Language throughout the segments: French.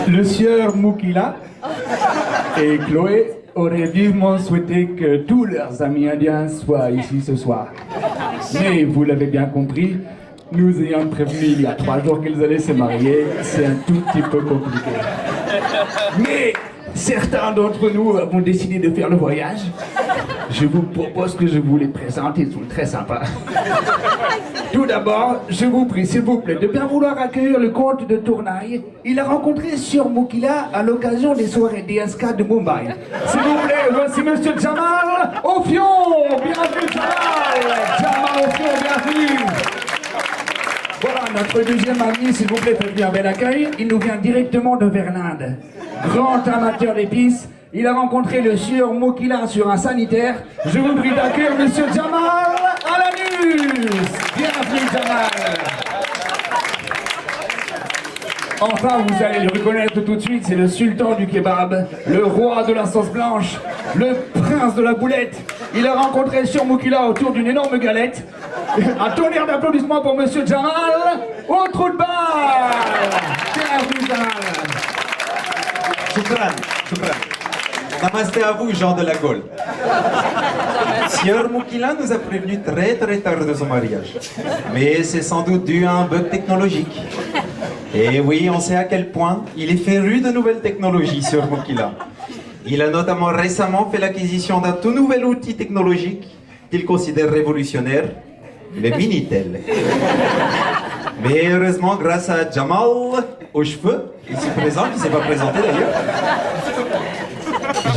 Le sieur Moukila et Chloé auraient vivement souhaité que tous leurs amis indiens soient ici ce soir. Mais vous l'avez bien compris, nous ayant prévenu il y a 3 jours qu'ils allaient se marier, c'est un tout petit peu compliqué. Mais certains d'entre nous avons décidé de faire le voyage. Je vous propose que je vous les présente, ils sont très sympas. Tout d'abord, je vous prie, s'il vous plaît, de bien vouloir accueillir le comte de Tournaille. Il a rencontré Sieur Moukila à l'occasion des soirées DSK de Mumbai. S'il vous plaît, voici Monsieur Jamal Ofion. Bienvenue Jamal. Jamal Ofion, bienvenue. Voilà, notre deuxième ami, s'il vous plaît, faites un bel accueil. Il nous vient directement de Verlinde. Grand amateur d'épices, il a rencontré le sieur Moukila sur un sanitaire. Je vous prie d'accueillir Monsieur Jamal Alanus. Bienvenue Jamal. Enfin, vous allez le reconnaître tout de suite, c'est le sultan du kebab, le roi de la sauce blanche, le prince de la boulette. Il a rencontré Sieur Moukila autour d'une énorme galette. Un tonnerre d'applaudissements pour Monsieur Jamal au trou de balle. Bienvenue Jamal. Choukran, choukran. Namasté à vous, Jean de la Gaule. Sieur Moukila nous a prévenu très tard de son mariage. Mais c'est sans doute dû à un bug technologique. Et oui, on sait à quel point il est féru de nouvelles technologies, Sieur Moukila. Il a notamment récemment fait l'acquisition d'un tout nouvel outil technologique qu'il considère révolutionnaire, le Minitel. Mais heureusement, grâce à Jamal aux cheveux, ici présent, qui ne s'est pas présenté d'ailleurs,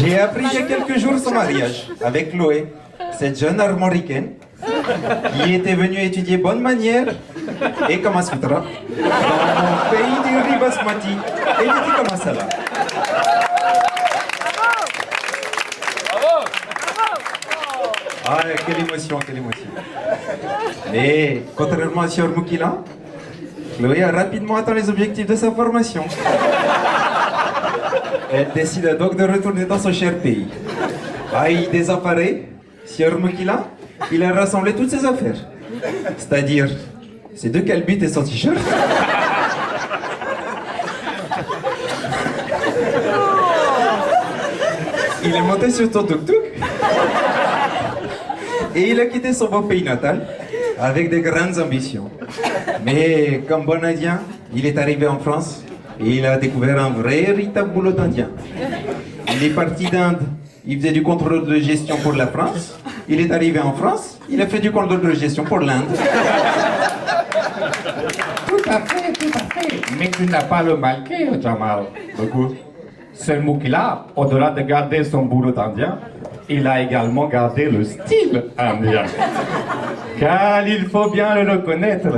j'ai appris il y a quelques jours son mariage avec Chloé, cette jeune armoricaine qui était venue étudier bonne manière et Kama Sutra dans mon pays du riz basmati et du tikka masala. Ah, quelle émotion, quelle émotion. Mais contrairement à Sieur Moukila, Chloé a rapidement atteint les objectifs de sa formation. Elle décide donc de retourner dans son cher pays. Désemparé, Sieur Moukila, il a rassemblé toutes ses affaires. C'est-à-dire ses 2 calbites et son t-shirt. Il est monté sur son tuk-tuk. Et il a quitté son beau pays natal avec de grandes ambitions. Mais comme bon indien, il est arrivé en France et il a découvert un véritable boulot d'indien. Il est parti d'Inde, il faisait du contrôle de gestion pour la France. Il est arrivé en France, il a fait du contrôle de gestion pour l'Inde. Tout à fait. Mais tu n'as pas le manqué, Jamal. Beaucoup. C'est Moukila, au-delà de garder son boulot d'indien, il a également gardé le style indien. Car il faut bien le reconnaître,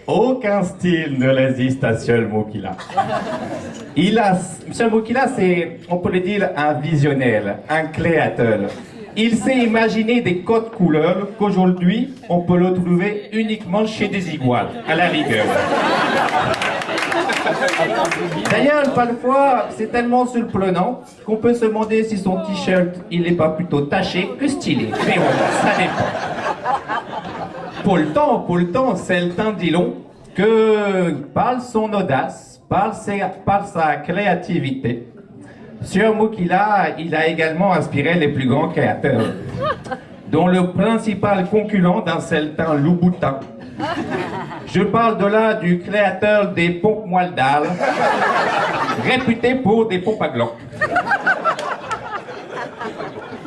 aucun style ne résiste à Sieur Moukila. Sieur Moukila, c'est, on peut le dire, un visionnaire, un créateur. Il sait imaginer des codes couleurs qu'aujourd'hui, on peut le trouver uniquement chez des iguales, à la rigueur. D'ailleurs, parfois, c'est tellement surprenant qu'on peut se demander si son t-shirt, il n'est pas plutôt taché que stylé. Mais bon, ça dépend. Pour le temps, c'est le temps dit long que par son audace, par sa créativité, Sieur Moukila, il a également inspiré les plus grands créateurs, dont le principal concurrent d'un certain Louboutin. Je parle de là du créateur des pompes Moildal, réputé pour des pompes à gland.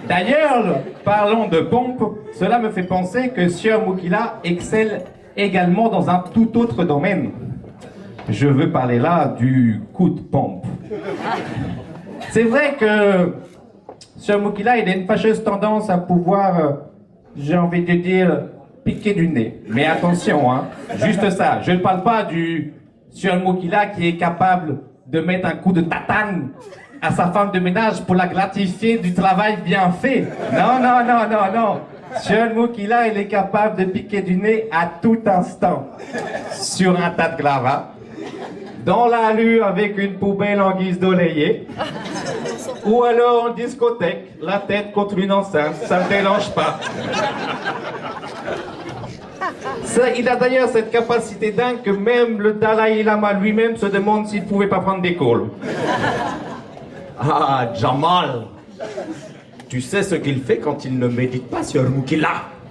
D'ailleurs, parlons de pompes, cela me fait penser que Sieur Moukila excelle également dans un tout autre domaine. Je veux parler là du coup de pompe. C'est vrai que Sieur Moukila, il a une fâcheuse tendance à pouvoir, j'ai envie de dire, piquer du nez. Mais attention, hein, juste ça. Je ne parle pas du Sieur Moukila qui est capable de mettre un coup de tatane à sa femme de ménage pour la gratifier du travail bien fait. Non, non, non, non, non. Sieur Moukila, il est capable de piquer du nez à tout instant. Sur un tas de gravats, dans la rue avec une poubelle en guise d'oreiller, ou alors en discothèque, la tête contre une enceinte, ça ne me dérange pas. Il a d'ailleurs cette capacité dingue que même le Dalai Lama lui-même se demande s'il ne pouvait pas prendre des cours. Ah, Jamal, tu sais ce qu'il fait quand il ne médite pas, Sieur Moukila?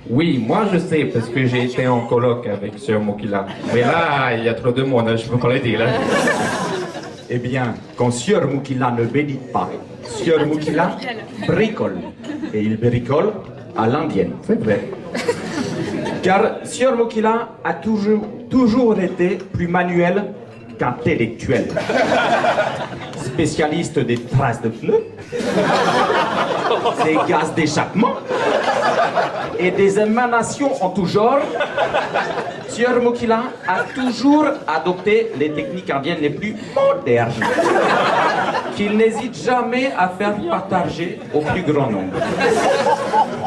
Oui, moi je sais, parce que j'ai été en colloque avec Sieur Moukila. Mais là, il y a trop de monde, je peux pas le dire. Eh bien, quand Sieur Moukila ne médite pas, Sieur Moukila bricole. Et il bricole à l'indienne. C'est vrai. Car Sieur Moukila a toujours été plus manuel qu'intellectuel. Spécialiste des traces de pneus, des gaz d'échappement et des émanations en tout genre, Sieur Moukila a toujours adopté les techniques indiennes les plus modernes, qu'il n'hésite jamais à faire partager au plus grand nombre.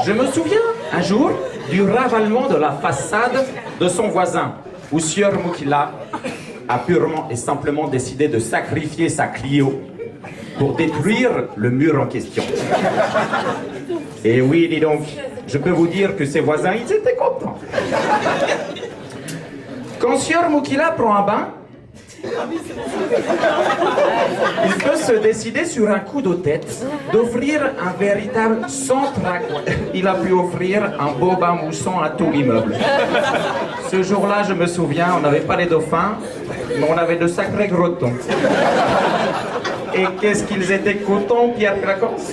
Je me souviens un jour du ravalement de la façade de son voisin, où Sieur Moukila a purement et simplement décidé de sacrifier sa Clio pour détruire le mur en question. Et oui, dis donc, je peux vous dire que ses voisins, ils étaient contents. Quand Sieur Moukila prend un bain, il peut se décider sur un coup de tête d'offrir un véritable centre. Il a pu offrir un beau bain moussant à tout l'immeuble. Ce jour-là, je me souviens, on n'avait pas les dauphins, mais on avait de sacrés grotons. Et qu'est-ce qu'ils étaient cotons, Pierre Craquance?